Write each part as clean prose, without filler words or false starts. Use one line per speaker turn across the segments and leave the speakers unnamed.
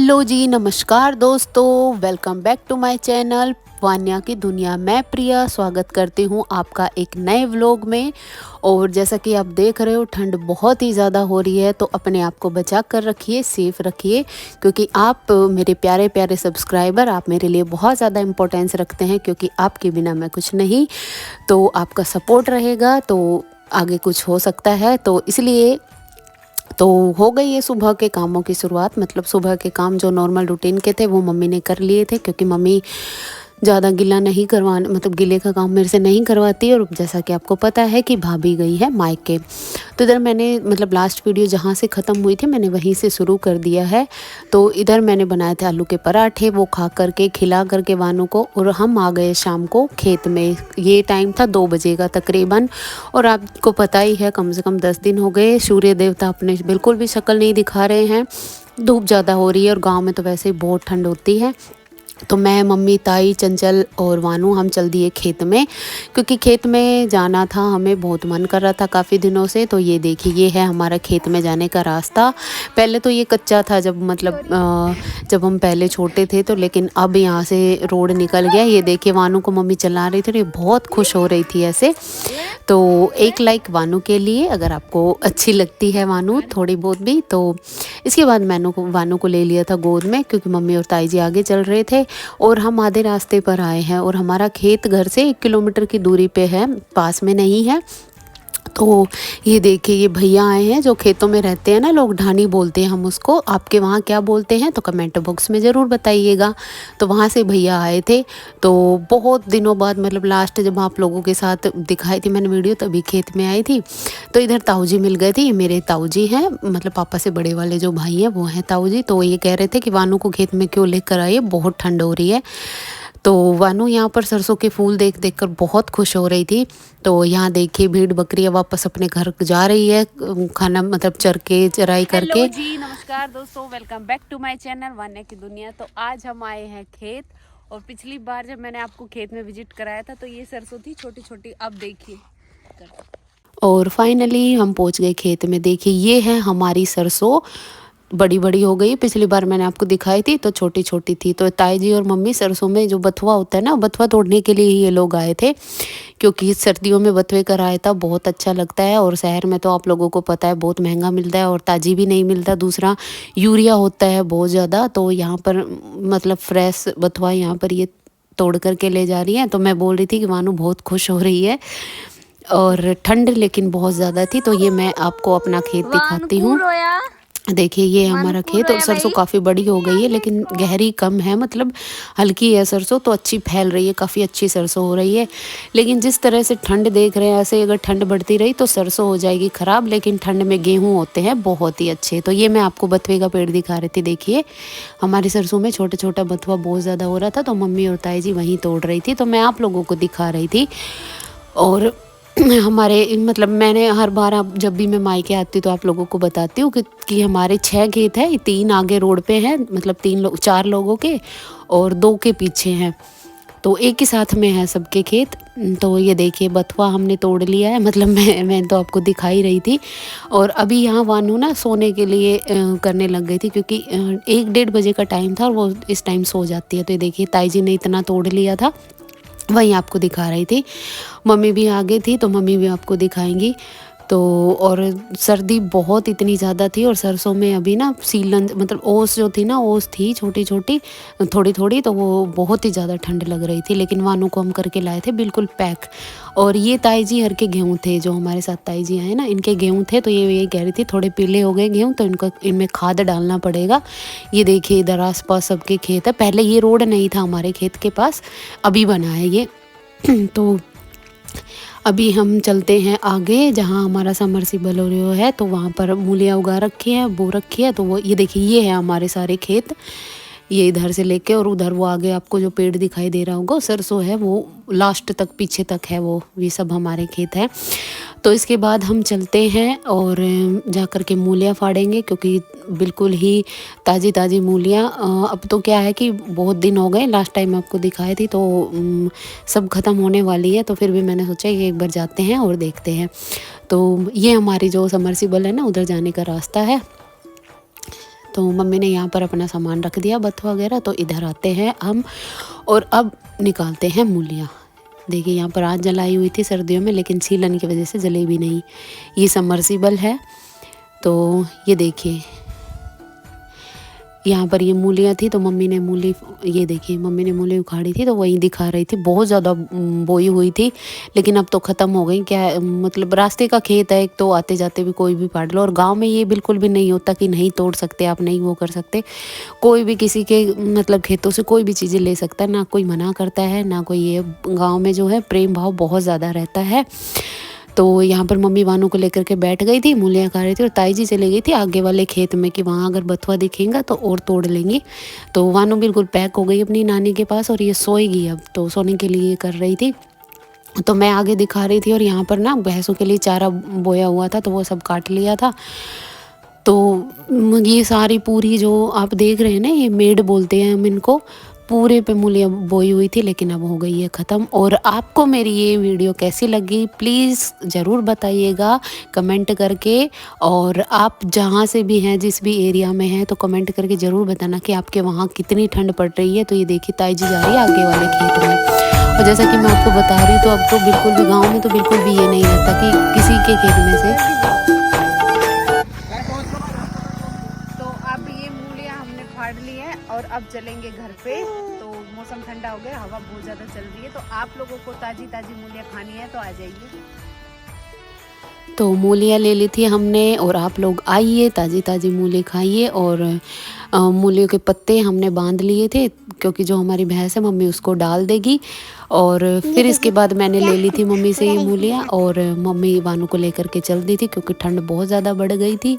Hello जी, नमस्कार दोस्तों, welcome back to my channel Vanya की दुनिया। मैं प्रिया स्वागत करती हूँ आपका एक नए व्लॉग में। और जैसा कि आप देख रहे हो, ठंड बहुत ही ज़्यादा हो रही है, तो अपने आप को बचा कर रखिए, सेफ रखिए, क्योंकि आप मेरे प्यारे प्यारे सब्सक्राइबर, आप मेरे लिए बहुत ज़्यादा इम्पोर्टेंस रखते हैं, क्योंकि आपके बिना मैं कुछ नहीं। तो आपका सपोर्ट रहेगा तो आगे कुछ हो सकता है। तो इसलिए तो हो गई है सुबह के कामों की शुरुआत। मतलब सुबह के काम जो नॉर्मल रूटीन के थे वो मम्मी ने कर लिए थे, क्योंकि मम्मी ज़्यादा गिला नहीं करवाने, मतलब गिले का काम मेरे से नहीं करवाती। और जैसा कि आपको पता है कि भाभी गई है मायके, तो इधर मैंने मतलब लास्ट वीडियो जहाँ से ख़त्म हुई थी मैंने वहीं से शुरू कर दिया है। तो इधर मैंने बनाए थे आलू के पराठे, वो खा करके खिला करके वानों को, और हम आ गए शाम को खेत में। ये टाइम था 2 बजे का तकरीबन। और आपको पता ही है, कम से कम 10 दिन हो गए सूर्य देवता अपने बिल्कुल भी शक्ल नहीं दिखा रहे हैं। धूप ज़्यादा हो रही है और गांव में तो वैसे ही बहुत ठंड होती है। तो मैं, मम्मी, ताई, चंचल और वानू हम चल दिए खेत में, क्योंकि खेत में जाना था, हमें बहुत मन कर रहा था काफ़ी दिनों से। तो ये देखिए, ये है हमारा खेत में जाने का रास्ता। पहले तो ये कच्चा था, जब मतलब जब हम पहले छोटे थे तो, लेकिन अब यहाँ से रोड निकल गया। ये देखिए, वानू को मम्मी चला रही थी और ये बहुत खुश हो रही थी ऐसे। तो एक लाइक वानू के लिए, अगर आपको अच्छी लगती है वानू थोड़ी बहुत भी। तो इसके बाद वानू को ले लिया था गोद में, क्योंकि मम्मी और ताई जी आगे चल रहे थे और हम आधे रास्ते पर आए हैं। और हमारा खेत घर से 1 किलोमीटर की दूरी पे है, पास में नहीं है। तो ये देखिए, ये भैया आए हैं जो खेतों में रहते हैं ना, लोग ढानी बोलते हैं हम उसको। आपके वहाँ क्या बोलते हैं तो कमेंट बॉक्स में ज़रूर बताइएगा। तो वहाँ से भैया आए थे। तो बहुत दिनों बाद, मतलब लास्ट जब आप लोगों के साथ दिखाई थी मैंने वीडियो, तभी खेत में आई थी। तो इधर ताऊ जी मिल गए थे। ये मेरे ताऊ जी हैं, मतलब पापा से बड़े वाले जो भाई हैं वो हैं ताऊ जी। तो ये कह रहे थे कि वानू को खेत में क्यों लेकर आइए, बहुत ठंड हो रही है। तो वानू यहाँ पर सरसों के फूल देख देख कर बहुत खुश हो रही थी। तो यहाँ देखिए, भेड़ बकरियाँ वापस अपने घर जा रही है, खाना मतलब चराई करके।
हेलो जी, नमस्कार दोस्तों, welcome back to my channel Vanya की दुनिया। तो आज हम आए हैं खेत। और पिछली बार जब मैंने आपको खेत में विजिट कराया था तो ये सरसों थी छोटी छोटी, अब देखिए।
और फाइनली हम पहुँच गए खेत में। देखिए, ये है हमारी सरसों, बड़ी बड़ी हो गई। पिछली बार मैंने आपको दिखाई थी तो छोटी छोटी थी। तो ताई जी और मम्मी सरसों में जो बथुआ होता है ना, बथुआ तोड़ने के लिए ये लोग आए थे, क्योंकि सर्दियों में बथुए का रायता बहुत अच्छा लगता है। और शहर में तो आप लोगों को पता है बहुत महंगा मिलता है और ताज़ी भी नहीं मिलता। दूसरा, यूरिया होता है बहुत ज़्यादा। तो यहाँ पर मतलब फ्रेश बथुआ यहाँ पर ये तोड़ करके ले जा रही है। तो मैं बोल रही थी कि वानू बहुत खुश हो रही है। और ठंड लेकिन बहुत ज़्यादा थी। तो ये मैं आपको अपना खेत दिखाती हूँ। देखिए, ये हमारा खेत, और सरसों काफ़ी बड़ी हो गई है, लेकिन गहरी कम है, मतलब हल्की है सरसों, तो अच्छी फैल रही है, काफ़ी अच्छी सरसों हो रही है। लेकिन जिस तरह से ठंड देख रहे हैं, ऐसे अगर ठंड बढ़ती रही तो सरसों हो जाएगी ख़राब। लेकिन ठंड में गेहूँ होते हैं बहुत ही अच्छे। तो ये मैं आपको बथुए का पेड़ दिखा रही थी। देखिए, हमारी सरसों में छोटा छोटा बथुआ बहुत ज़्यादा हो रहा था, तो मम्मी और ताई जी वहीं तोड़ रही थी, तो मैं आप लोगों को दिखा रही थी। और हमारे मतलब मैंने हर बार, आप जब भी मैं मायके आती हूँ तो आप लोगों को बताती हूँ कि हमारे 6 खेत हैं। 3 आगे रोड पे हैं, मतलब 4 लोगों के, और 2 के पीछे हैं। तो एक ही साथ में है सबके खेत। तो ये देखिए, बथुआ हमने तोड़ लिया है, मतलब मैं तो आपको दिखा ही रही थी। और अभी यहाँ वानू ना सोने के लिए करने लग गई थी, क्योंकि 1-1:30 बजे का टाइम था और वो इस टाइम सो जाती है। तो ये देखिए, ताई जी ने इतना तोड़ लिया था, वहीं आपको दिखा रही थी। मम्मी भी आ गई थी तो मम्मी भी आपको दिखाएंगी। तो और सर्दी बहुत इतनी ज़्यादा थी, और सरसों में अभी ना सीलन, मतलब ओस जो थी ना, ओस थी छोटी छोटी थोड़ी थोड़ी, तो वो बहुत ही ज़्यादा ठंड लग रही थी। लेकिन वानू को हम करके लाए थे बिल्कुल पैक। और ये ताई जी हर के गेहूँ थे, जो हमारे साथ ताई जी आए ना, इनके गेहूँ थे। तो ये कह रही थी थोड़े पीले हो गए गेहूँ, तो इनमें खाद डालना पड़ेगा। ये देखिए, इधर आस पास सबके खेत है। पहले ये रोड नहीं था हमारे खेत के पास, अभी बना है ये। तो अभी हम चलते हैं आगे, जहाँ हमारा समरसीबल है, तो वहाँ पर मूलियाँ उगा रखी हैं, बो रखी है। तो वो ये देखिए, ये है हमारे सारे खेत। ये इधर से लेके और उधर वो आगे आपको जो पेड़ दिखाई दे रहा होगा सरसों है, वो लास्ट तक पीछे तक है, वो ये सब हमारे खेत है। तो इसके बाद हम चलते हैं और जा कर के मूलियाँ फाड़ेंगे, क्योंकि बिल्कुल ही ताज़ी ताज़ी मूलियाँ। अब तो क्या है कि बहुत दिन हो गए, लास्ट टाइम आपको दिखाई थी, तो सब ख़त्म होने वाली है। तो फिर भी मैंने सोचा कि एक बार जाते हैं और देखते हैं। तो ये हमारी जो समरसीबल है ना, उधर जाने का रास्ता है। तो मम्मी ने यहाँ पर अपना सामान रख दिया बथुआ वगैरह। तो इधर आते हैं हम और अब निकालते हैं मूलियाँ। देखिए यहाँ पर आज जलाई हुई थी सर्दियों में, लेकिन सीलन की वजह से जले भी नहीं। ये सबमर्सिबल है। तो ये देखिए यहाँ पर ये मूलियाँ थी, तो मम्मी ने मूली, ये देखिए मम्मी ने मूली उखाड़ी थी तो वही दिखा रही थी। बहुत ज़्यादा बोई हुई थी, लेकिन अब तो ख़त्म हो गई। क्या मतलब रास्ते का खेत है, एक तो आते जाते भी कोई भी पाड़ लो। और गांव में ये बिल्कुल भी नहीं होता कि नहीं तोड़ सकते आप, नहीं वो कर सकते। कोई भी किसी के मतलब खेतों से कोई भी चीज़ें ले सकता है, ना कोई मना करता है ना कोई। ये गाँव में जो है प्रेम भाव बहुत ज़्यादा रहता है। तो यहाँ पर मम्मी वानू को लेकर के बैठ गई थी, मूलियाँ खा रही थी। और ताई जी चली गई थी आगे वाले खेत में कि वहाँ अगर बथुआ दिखेगा तो और तोड़ लेंगी। तो वानू बिल्कुल पैक हो गई अपनी नानी के पास और ये सोएगी अब। तो सोने के लिए कर रही थी, तो मैं आगे दिखा रही थी। और यहाँ पर ना भैंसों के लिए चारा बोया हुआ था, तो वो सब काट लिया था। तो ये सारी पूरी जो आप देख रहे हैं ना, ये मेड बोलते हैं हम इनको, पूरे पे मूलियाँ बोई हुई थी, लेकिन अब हो गई है ख़त्म। और आपको मेरी ये वीडियो कैसी लगी प्लीज़ ज़रूर बताइएगा कमेंट करके। और आप जहाँ से भी हैं, जिस भी एरिया में हैं, तो कमेंट करके ज़रूर बताना कि आपके वहाँ कितनी ठंड पड़ रही है। तो ये देखिए ताई जी जा रही है आगे वाले खेत में। और जैसा कि मैं आपको बता रही हूँ, तो अब तो बिल्कुल भी गाँव में तो बिल्कुल भी ये नहीं रहता कि किसी के खेत में से।
तो अब ये मूलियाँ हमने फाड़ ली है और अब चलेंगे घर पे। तो मौसम ठंडा हो गया, हवा बहुत ज़्यादा चल रही है। तो आप लोगों को ताज़ी ताज़ी मूलियाँ खानी है तो आ जाइए।
तो मूलियाँ ले ली थी हमने, और आप लोग आइए ताज़ी ताज़ी मूली खाइए। और मूलियों के पत्ते हमने बांध लिए थे, क्योंकि जो हमारी भैंस है मम्मी उसको डाल देगी। और फिर इसके बाद मैंने ले ली थी मम्मी से ये मूलियाँ, और मम्मी वानू को लेकर के चल दी थी क्योंकि ठंड बहुत ज़्यादा बढ़ गई थी।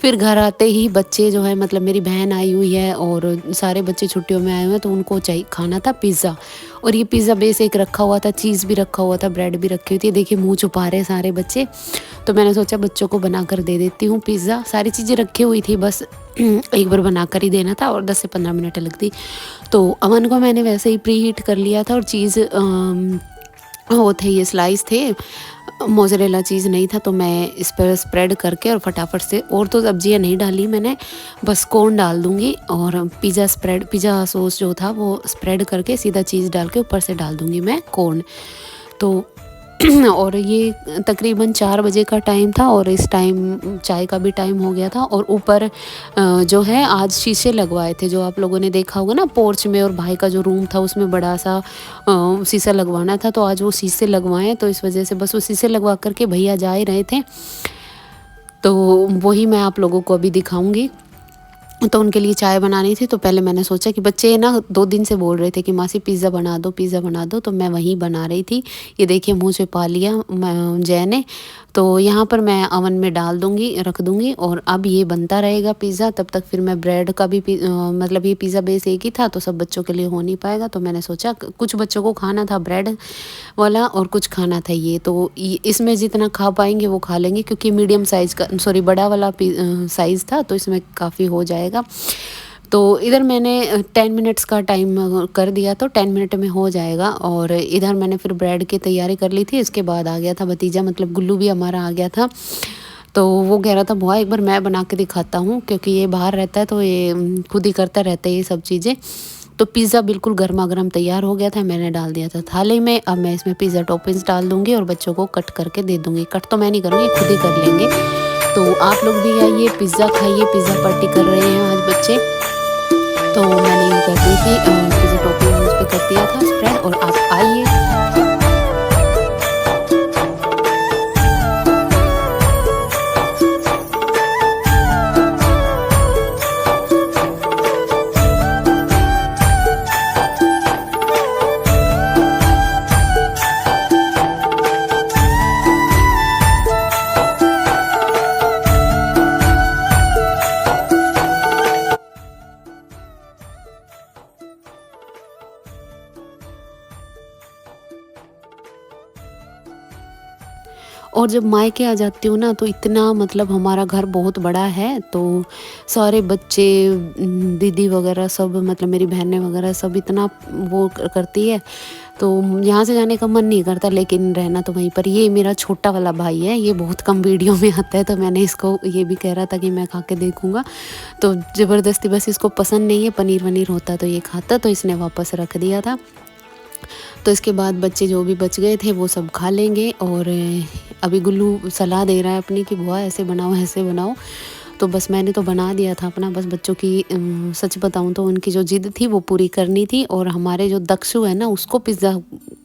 फिर घर आते ही बच्चे जो है, मतलब मेरी बहन आई हुई है और सारे बच्चे छुट्टियों में आए हुए हैं, तो उनको चाहिए खाना था पिज़्ज़ा। और ये पिज़्ज़ा बेस एक रखा हुआ था, चीज़ भी रखा हुआ था, ब्रेड भी रखी हुई थी। देखिए मुँह छुपा रहे सारे बच्चे। तो मैंने सोचा बच्चों को बना कर दे देती हूँ पिज़्ज़ा। सारी चीज़ें रखी हुई थी, बस एक बार बना कर ही देना था और 10 से 15 मिनट लगती। तो अवन को मैंने वैसे ही प्री हीट कर लिया था। और चीज़ वो थे, ये स्लाइस थे, मोज़रेला चीज़ नहीं था, तो मैं इस पर स्प्रेड करके और फटाफट से, और तो सब्जियाँ नहीं डाली मैंने, बस कॉर्न डाल दूँगी। और पिज़्ज़ा सॉस जो था वो स्प्रेड करके सीधा चीज़ डाल के ऊपर से डाल दूँगी मैं कॉर्न। तो और ये तकरीबन 4 बजे का टाइम था, और इस टाइम चाय का भी टाइम हो गया था। और ऊपर जो है आज शीशे लगवाए थे, जो आप लोगों ने देखा होगा ना पोर्च में, और भाई का जो रूम था उसमें बड़ा सा शीशा लगवाना था। तो आज वो शीशे लगवाए, तो इस वजह से बस वो शीशे लगवा करके भैया जा ही रहे थे। तो वही मैं आप लोगों को अभी दिखाऊंगी। तो उनके लिए चाय बनानी थी। तो पहले मैंने सोचा कि बच्चे ना 2 दिन से बोल रहे थे कि मासी पिज़्ज़ा बना दो, पिज़्ज़ा बना दो। तो मैं वहीं बना रही थी। ये देखिए मुँह से पा लिया जय ने। तो यहाँ पर मैं अवन में डाल दूँगी, रख दूँगी, और अब ये बनता रहेगा पिज़्ज़ा। तब तक फिर मैं ब्रेड का भी मतलब ये पिज़्ज़ा बेस एक ही था, तो सब बच्चों के लिए हो नहीं पाएगा। तो मैंने सोचा कुछ बच्चों को खाना था ब्रेड वाला और कुछ खाना था ये। तो इसमें जितना खा पाएंगे वो खा लेंगे, क्योंकि मीडियम साइज़ का, सॉरी बड़ा वाला साइज़ था, तो इसमें काफ़ी हो जाएगा। तो इधर मैंने 10 मिनट्स का टाइम कर दिया, तो 10 मिनट में हो जाएगा। और इधर मैंने फिर ब्रेड की तैयारी कर ली थी। इसके बाद आ गया था भतीजा, मतलब गुल्लू भी हमारा आ गया था। तो वो कह रहा था बुआ एक बार मैं बना के दिखाता हूँ, क्योंकि ये बाहर रहता है तो ये खुद ही करता रहता है ये सब चीज़ें। तो पिज़्ज़ा बिल्कुल गर्मा गर्म तैयार हो गया था, मैंने डाल दिया था थाली में। अब मैं इसमें पिज़्ज़ा टॉपिंग्स डाल दूँगी और बच्चों को कट करके दे दूँगी। कट तो मैं नहीं करूँगी, खुद ही कर लेंगे। तो आप लोग भी आइए, पिज़्ज़ा खाइए। पिज़्ज़ा पार्टी कर रहे हैं आज बच्चे। तो मैंने ये कर दी थी पिज़्ज़ा टॉपिंग उस पर कर दिया था स्प्रेड, और आप आइए। और जब मायके आ जाती हूँ ना तो इतना मतलब हमारा घर बहुत बड़ा है, तो सारे बच्चे दीदी वगैरह सब मतलब मेरी बहनें वगैरह सब इतना वो करती है, तो यहाँ से जाने का मन नहीं करता, लेकिन रहना तो वहीं पर। ये मेरा छोटा वाला भाई है, ये बहुत कम वीडियो में आता है, तो मैंने इसको ये भी कह रहा था कि मैं खा के देखूँगा, तो ज़बरदस्ती बस इसको पसंद नहीं है, पनीर वनीर होता तो ये खाता, तो इसने वापस रख दिया था। तो इसके बाद बच्चे जो भी बच गए थे वो सब खा लेंगे। और अभी गुल्लू सलाह दे रहा है अपनी कि बुआ ऐसे बनाओ ऐसे बनाओ, तो बस मैंने तो बना दिया था अपना, बस बच्चों की सच बताऊं तो उनकी जो जिद थी वो पूरी करनी थी। और हमारे जो दक्षु है ना उसको पिज़्ज़ा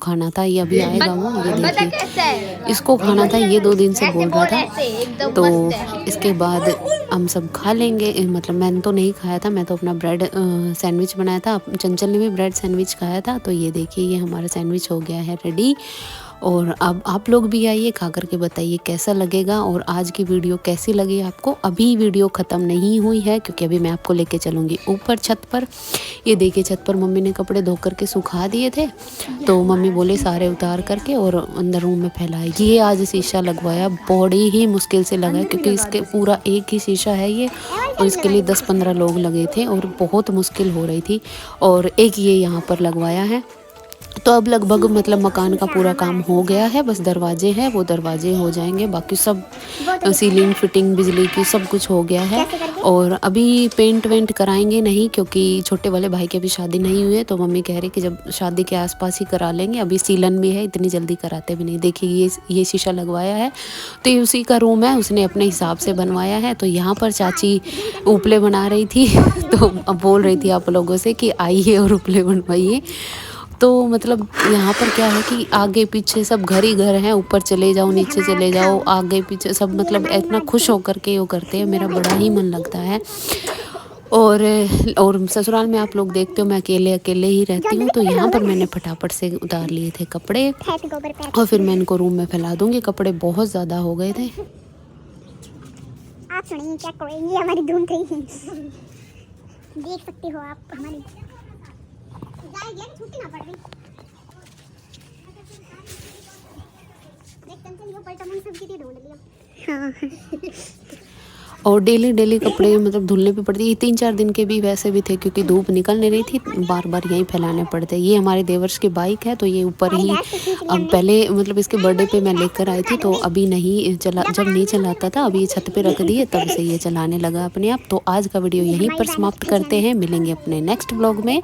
खाना था, ये अभी आएगा वो, ये देखिए इसको खाना था, ये 2 दिन से बोल रहा था। तो इसके बाद हम सब खा लेंगे, मतलब मैंने तो नहीं खाया था, मैं तो अपना ब्रेड सैंडविच बनाया था, चंचल ने भी ब्रेड सैंडविच खाया था। तो ये देखिए ये हमारा सैंडविच हो गया है रेडी। और अब आप लोग भी आइए, खा करके बताइए कैसा लगेगा और आज की वीडियो कैसी लगी आपको। अभी वीडियो ख़त्म नहीं हुई है क्योंकि अभी मैं आपको लेके चलूँगी ऊपर छत पर। ये देखिए छत पर मम्मी ने कपड़े धो करके सुखा दिए थे, तो मम्मी बोले सारे उतार करके और अंदर रूम में फैलाएगी। ये आज शीशा लगवाया, बड़ी ही मुश्किल से लगा क्योंकि इसके पूरा एक ही शीशा है ये, और इसके लिए 10-15 लोग लगे थे और बहुत मुश्किल हो रही थी। और एक ये यहाँ पर लगवाया है, तो अब लगभग मतलब मकान का पूरा काम हो गया है, बस दरवाजे हैं वो दरवाजे हो जाएंगे, बाकी सब सीलिंग फिटिंग बिजली की सब कुछ हो गया है। और अभी पेंट वेंट कराएंगे नहीं क्योंकि छोटे वाले भाई की अभी शादी नहीं हुई है, तो मम्मी कह रही कि जब शादी के आसपास ही करा लेंगे, अभी सीलन भी है, इतनी जल्दी कराते भी नहीं। देखिए ये शीशा लगवाया है, तो ये उसी का रूम है, उसने अपने हिसाब से बनवाया है। तो यहाँ पर चाची उपले बना रही थी तो अब बोल रही थी आप लोगों से कि आइए और उपले बनवाइए। तो मतलब यहाँ पर क्या है कि आगे पीछे सब घर ही घर हैं, ऊपर चले जाओ नीचे चले जाओ आगे पीछे सब, मतलब इतना खुश होकर के वो करते हैं, मेरा बड़ा ही मन लगता है। और ससुराल में आप लोग देखते हो मैं अकेले अकेले ही रहती हूँ, तो यहाँ पर मैंने फटाफट से उतार लिए थे कपड़े और फिर मैं इनको रूम में फैला दूँगी, कपड़े बहुत ज़्यादा हो गए थे।
आप सुनिए क्या कोई, ये हमारी धूम थी, देख सकते हो आप हमारी छुट्टी ना पड़ रही।
और डेली कपड़े मतलब धुलने भी पड़ती है, 3-4 दिन के भी वैसे भी थे क्योंकि धूप निकल नहीं रही थी, बार बार यहीं फैलाने पड़ते। ये हमारे देवर्ष की बाइक है, तो ये ऊपर ही अब पहले मतलब इसके बर्थडे पे मैं लेकर आई थी, तो अभी नहीं चला, जब नहीं चलाता था अभी ये छत पे रख दिए तब से ये चलाने लगा अपने आप। तो आज का वीडियो यहीं पर समाप्त करते हैं, मिलेंगे अपने नेक्स्ट व्लॉग में।